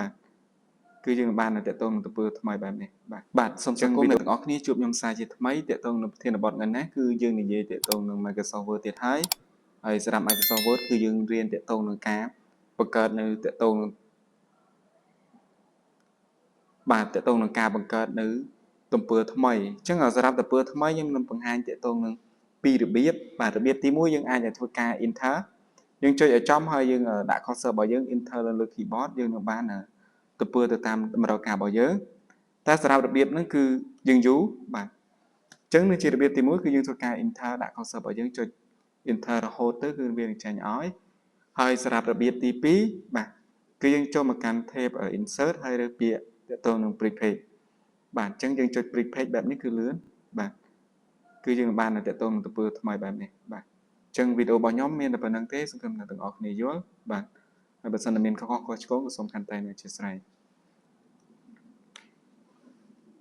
បាទគឺយើងបានតែតទៅនឹងទៅពើថ្មីបែបនេះបាទសូមស្វាគមន៍អ្នកទាំងអស់គ្នាជួបខ្ញុំសាជាថ្មីតទៅនឹងប្រធានបទថ្ងៃនេះគឺយើងនិយាយតទៅនឹង Microsoft Word ទៀតហើយសម្រាប់ Microsoft Word គឺយើងរៀនតទៅនឹងការបង្កើតនៅតទៅនឹងបាទតទៅនឹងការបង្កើតនៅទំព័រថ្មីអញ្ចឹងសម្រាប់ទំព័រថ្មីខ្ញុំនឹងបង្ហាញតទៅនឹងពីរបៀបបាទរបៀបទី1យើងអាចធ្វើការ enter យើងចុចឲ្យចំហើយយើងដាក់ cursor របស់យើង enter លើ keyboard យើងនឹងបានទំព័រទៅតាមតម្រូវការរបស់យើងតែសម្រាប់របៀបហ្នឹងគឺយើងយូរបាទអញ្ចឹងនឹងជារបៀបទី1គឺយើងធ្វើការ enter ដាក់ cursor របស់យើងចុច enter រហូតទៅគឺវានឹងចេញឲ្យហើយសម្រាប់របៀបទី2បាទគឺយើងចូលមកកាន់ tab insert ហើយរើសពាក្យតទៅនឹង print page បាទអញ្ចឹងយើងចុច print page បែបនេះគឺលឿនបាទគឺយើងបានតទៅនឹងទំព័រថ្មីបែបនេះបាទអញ្ចឹងវីដេអូរបស់ខ្ញុំមានតែប៉ុណ្្នឹងទេសង្ឃឹមថាទាំងអស់គ្នាយល់បាទហើយបើសិនតែមានខុសឆ្គងក៏សូមខន្តីអធិស្ឋាន